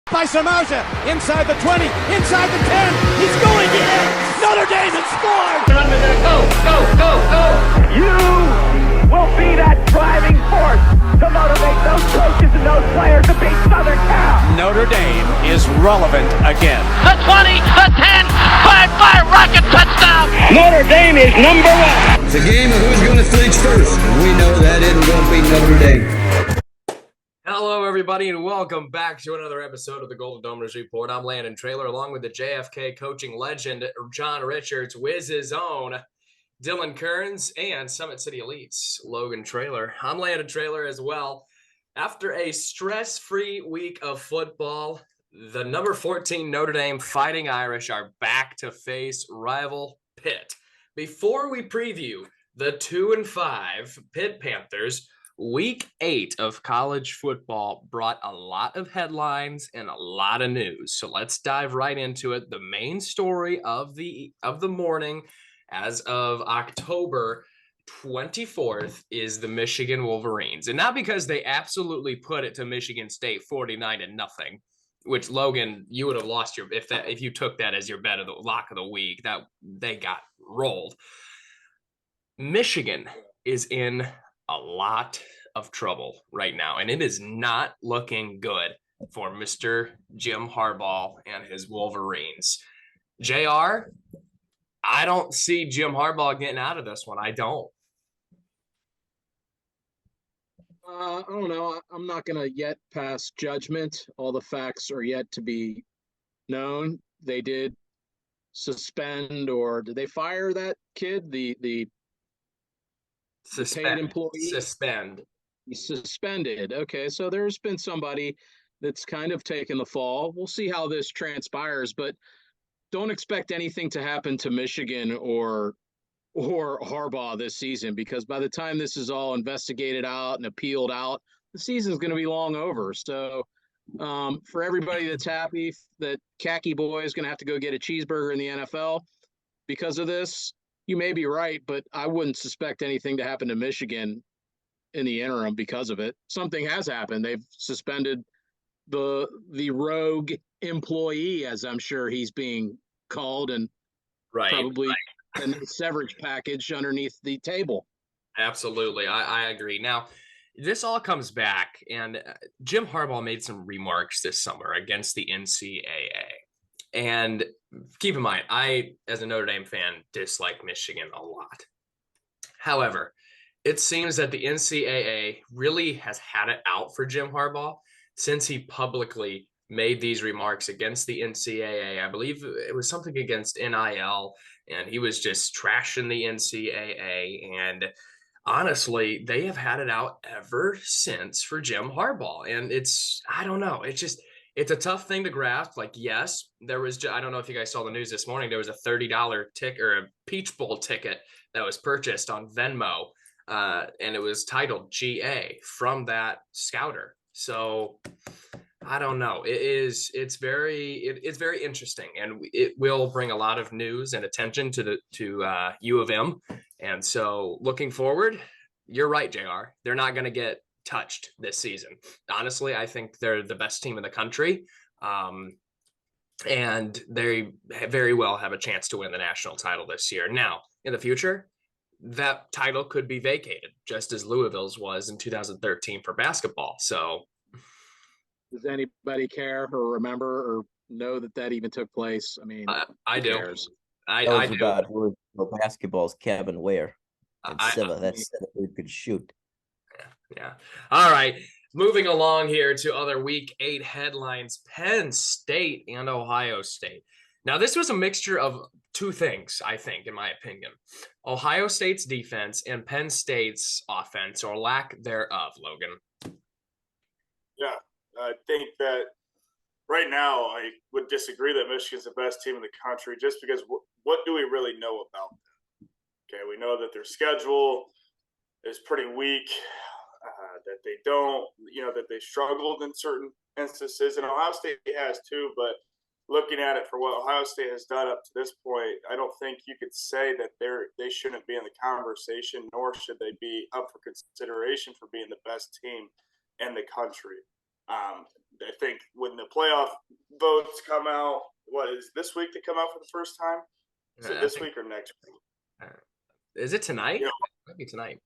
By Samosa, inside the 20, inside the 10, he's going in! Notre Dame has scored! Go! You will be that driving force to motivate those coaches and those players to beat Southern Cal! Notre Dame is relevant again. The 20, the 10, fire, rocket, touchdown! Notre Dame is number one! It's a game of who's going to flinch first. We know that isn't going to be Notre Dame. Hello, everybody, and welcome back to another episode of the Golden Domers Report. I'm Landon Traylor, along with the JFK coaching legend, John Richards, Wiz's own Dylan Kearns, and Summit City Elites, Logan Traylor. I'm Landon Traylor as well. After a stress-free week of football, the number 14 Notre Dame Fighting Irish are back to face rival Pitt. Before we preview the 2-5 Pitt Panthers, Week 8 of college football brought a lot of headlines and a lot of news. So let's dive right into it. The main story of the morning as of October 24th is the Michigan Wolverines. And not because they absolutely put it to Michigan State 49-0, which Logan, you would have lost your if you took that as your bet of the lock of the week, that they got rolled. Michigan is in a lot of trouble right now, and it is not looking good for Mr. Jim Harbaugh and his Wolverines. JR, I don't see Jim Harbaugh getting out of this one. I don't. I don't know. I'm not going to yet pass judgment. All the facts are yet to be known. They did suspend, or did they fire that kid? The paid employee? Suspend. He's suspended. Okay, so there's been somebody that's kind of taken the fall. We'll see how this transpires, but don't expect anything to happen to Michigan or Harbaugh this season, because by the time this is all investigated out and appealed out, the season's going to be long over. So for everybody that's happy that Khaki Boy is going to have to go get a cheeseburger in the NFL because of this, you may be right, but I wouldn't suspect anything to happen to Michigan in the interim because of it. Something has happened. They've suspended the rogue employee, as I'm sure he's being called, and probably a severance package underneath the table. Absolutely. I agree. Now, this all comes back, and Jim Harbaugh made some remarks this summer against the NCAA. And keep in mind, I, as a Notre Dame fan, dislike Michigan a lot. However, it seems that the NCAA really has had it out for Jim Harbaugh since he publicly made these remarks against the NCAA. I believe it was something against NIL, and he was just trashing the NCAA. And honestly, they have had it out ever since for Jim Harbaugh. And I don't know, it's a tough thing to grasp. Like, yes, there was, I don't know if you guys saw the news this morning, there was a $30 ticket or a Peach Bowl ticket that was purchased on Venmo, and it was titled GA from that scouter. So I don't know. It's very interesting, and it will bring a lot of news and attention to U of M. And so looking forward, you're right, JR. They're not going to get touched this season. Honestly, I think they're the best team in the country. And they very well have a chance to win the national title this year. Now, in the future, that title could be vacated, just as Louisville's was in 2013 for basketball. So does anybody care or remember or know that even took place? I mean, I do. I do. About who basketball's Kevin Ware and Siva. That's who could shoot. Yeah. All right. Moving along here to other Week 8 headlines, Penn State and Ohio State. Now, this was a mixture of two things, I think, in my opinion. Ohio State's defense and Penn State's offense, or lack thereof, Logan. Yeah, I think that right now I would disagree that Michigan's the best team in the country, just because what do we really know about them? Okay, we know that their schedule is pretty weak, that they don't, that they struggled in certain instances, and Ohio State has too, but looking at it for what Ohio State has done up to this point, I don't think you could say that they shouldn't be in the conversation, nor should they be up for consideration for being the best team in the country. I think when the playoff votes come out, what is this week to come out for the first time? Is it this week or next week? Is it tonight? You know, It might be tonight.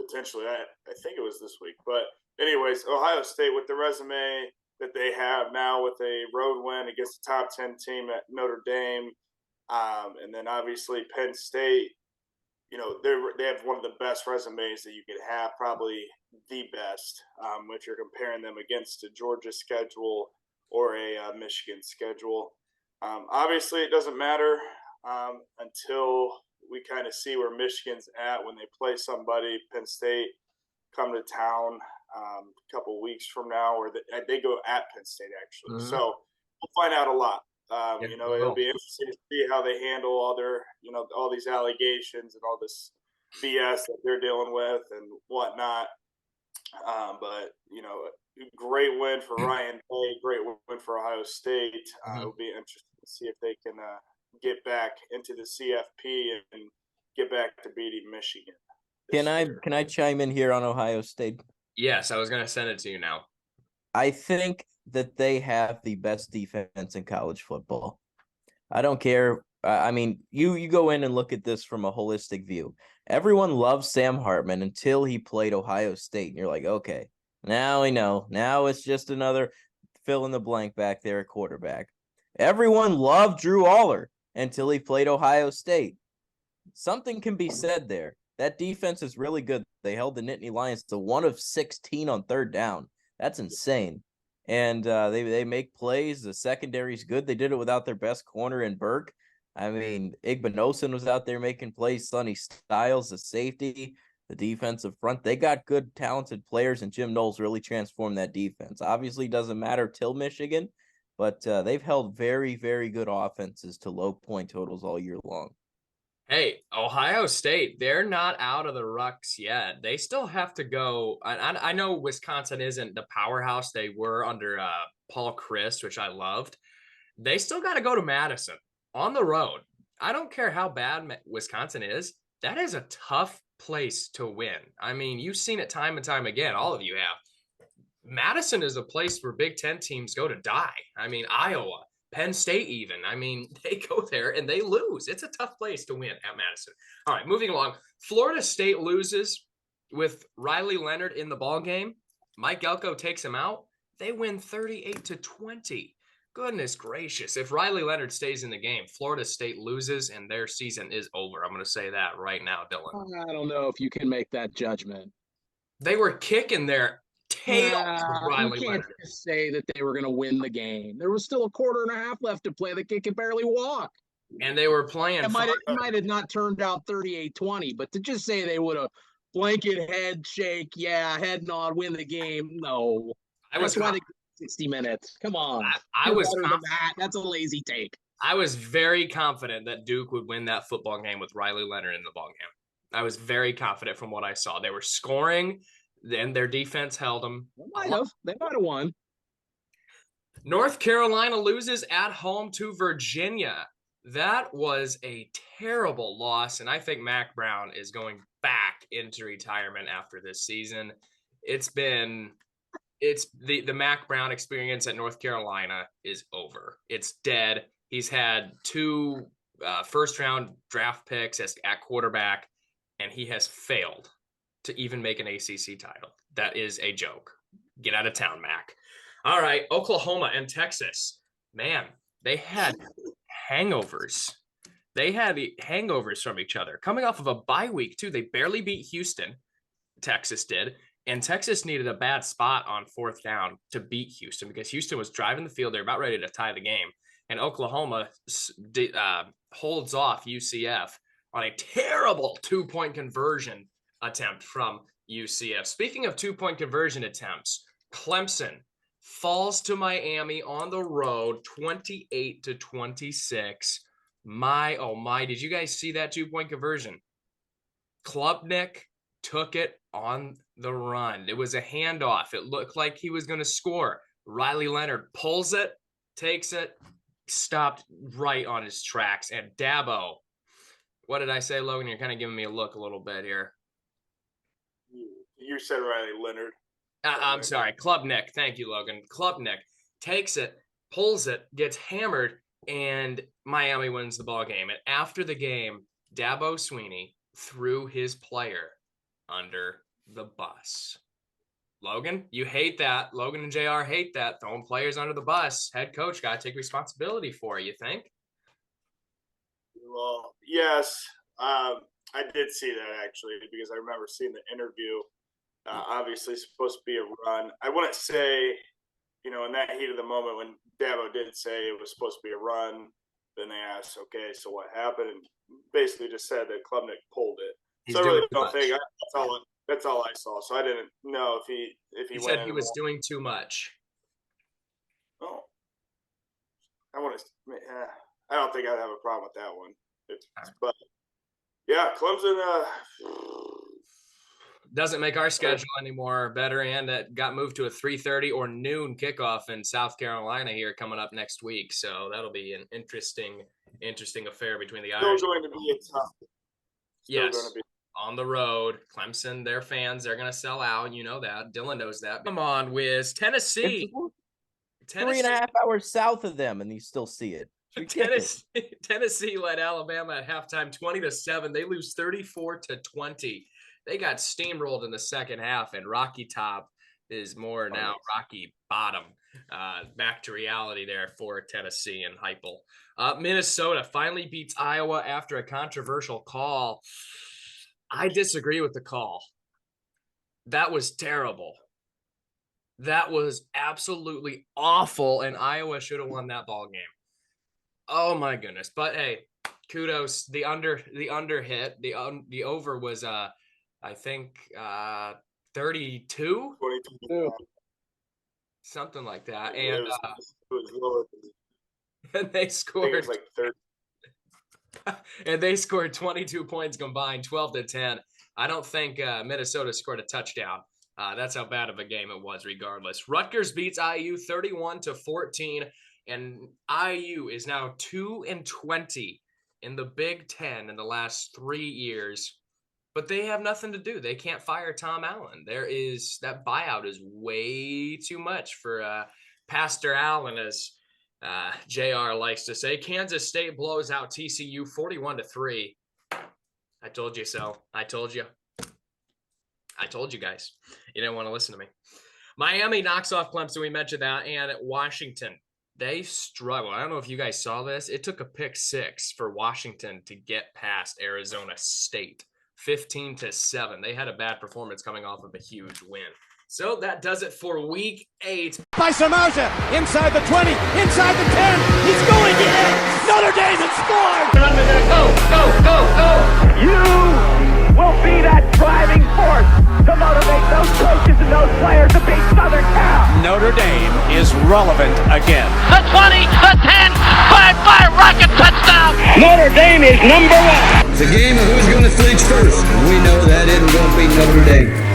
Potentially. I think it was this week. But anyways, Ohio State with the resume that they have now with a road win against the top 10 team at Notre Dame. And then obviously Penn State, you know, they have one of the best resumes that you could have, probably the best, if you're comparing them against a Georgia schedule or a Michigan schedule. Obviously, it doesn't matter until we kind of see where Michigan's at when they play somebody. Penn State come to town a couple of weeks from now, or they go at Penn State, actually. Mm-hmm. So we'll find out a lot. Yeah, It'll be interesting to see how they handle all their, all these allegations and all this BS that they're dealing with and whatnot. But great win for Ryan Day, great win for Ohio State. It'll be interesting to see if they can get back into the CFP and get back to beating Michigan. Can I chime in here on Ohio State? Yes, I was going to send it to you now. I think that they have the best defense in college football. I don't care. I mean, you go in and look at this from a holistic view. Everyone loves Sam Hartman until he played Ohio State. And you're like, okay, now we know. Now it's just another fill in the blank back there at quarterback. Everyone loved Drew Aller until he played Ohio State. Something can be said there. That defense is really good. They held the Nittany Lions to 1 of 16 on third down. That's insane. And they make plays. The secondary's good. They did it without their best corner in Burke. I mean, Igbinosun was out there making plays. Sonny Styles, the safety, the defensive front. They got good, talented players, and Jim Knowles really transformed that defense. Obviously, doesn't matter till Michigan, but they've held very, very good offenses to low point totals all year long. Hey, Ohio State, they're not out of the rucks yet. They still have to go. I know Wisconsin isn't the powerhouse they were under Paul Chryst, which I loved. They still got to go to Madison on the road. I don't care how bad Wisconsin is. That is a tough place to win. I mean, you've seen it time and time again. All of you have. Madison is a place where Big Ten teams go to die. I mean, Iowa, Penn State even. I mean, they go there and they lose. It's a tough place to win at Madison. All right, moving along. Florida State loses with Riley Leonard in the ball game. Mike Elko takes him out. They win 38-20. Goodness gracious. If Riley Leonard stays in the game, Florida State loses and their season is over. I'm going to say that right now, Dylan. I don't know if you can make that judgment. They were kicking their tail. You can't just say that they were going to win the game. There was still a quarter and a half left to play. The kid could barely walk. And they were playing. It might have not turned out 38-20, but to just say they would have blanket head shake, head nod, win the game, no. That's why they 60 minutes. Come on. I was better than that. That's a lazy take. I was very confident that Duke would win that football game with Riley Leonard in the ball game. I was very confident from what I saw. They were scoring, then their defense held them. They might have won. North Carolina loses at home to Virginia. That was a terrible loss, and I think Mac Brown is going back into retirement after this season. It's the Mac Brown experience at North Carolina is over. It's dead. He's had 2 first-round draft picks at quarterback, and he has failed to even make an ACC title. That is a joke. Get out of town, Mac. All right, Oklahoma and Texas. Man, they had hangovers. They had hangovers from each other. Coming off of a bye week, too. They barely beat Houston. Texas did. And Texas needed a bad spot on 4th down to beat Houston because Houston was driving the field. They're about ready to tie the game. And Oklahoma holds off UCF on a terrible 2-point conversion attempt from UCF. Speaking of 2-point conversion attempts, Clemson falls to Miami on the road 28-26. My, oh my, did you guys see that 2-point conversion? Klubnik took it on the run. It was a handoff. It looked like he was going to score. Riley Leonard pulls it, takes it, stopped right on his tracks. And Dabo, what did I say, Logan? You're kind of giving me a look a little bit here. You said Riley Leonard. I'm sorry, Klubnik. Thank you, Logan. Klubnik takes it, pulls it, gets hammered, and Miami wins the ball game. And after the game, Dabo Swinney threw his player under the bus. Logan, you hate that. Logan and JR hate that. Throwing players under the bus. Head coach got to take responsibility for it, you think? Well, yes. I did see that, actually, because I remember seeing the interview. Obviously, supposed to be a run. I wouldn't say, in that heat of the moment when Dabo did say it was supposed to be a run, then they asked, okay, so what happened? And basically just said that Klubnik pulled it. So I really don't think that's all I saw. So I didn't know if he said he was doing too much. Oh, I don't think I'd have a problem with that one. But yeah, Clemson doesn't make our schedule anymore better, and it got moved to a 3:30 or noon kickoff in South Carolina here coming up next week. So that'll be an interesting affair between the Irish. Still going to be a tough. Yes. On the road, Clemson, their fans, they're going to sell out. You know that. Dylan knows that. Come on, Wiz. Tennessee. 3.5 hours south of them, and you still see it. Tennessee led Alabama at halftime 20-7. They lose 34-20. They got steamrolled in the second half, and Rocky Top is more now Rocky Bottom. Back to reality there for Tennessee and Heupel. Minnesota finally beats Iowa after a controversial call. I disagree with the call. That was terrible. That was absolutely awful, and Iowa should have won that ball game. Oh my goodness! But hey, kudos. The under hit. The over was I think 32, 22, something like that, and and it was lower and they scored. It was like 30. And they scored 22 points combined, 12-10. I don't think Minnesota scored a touchdown. That's how bad of a game it was, regardless. Rutgers beats IU 31-14, and IU is now 2-20 in the Big Ten in the last 3 years. But they have nothing to do. They can't fire Tom Allen. That buyout is way too much for Pastor Allen, as JR likes to say. Kansas State blows out TCU 41-3. I told you so. I told you guys. You didn't want to listen to me. Miami knocks off Clemson. We mentioned that. And Washington, they struggle. I don't know if you guys saw this. It took a pick 6 for Washington to get past Arizona State. 15-7. They had a bad performance coming off of a huge win. So that does it for week 8. By Samarza, inside the 20, inside the 10. He's going in. Notre Dame has scored. Go! You will be that driving force to motivate those coaches and those players to beat Southern Cal. Notre Dame is relevant again. The 20, the 10, 5-5 rocket touchdown. Notre Dame is number 1. It's a game of who's going to flinch first. We know that it won't be Notre Dame.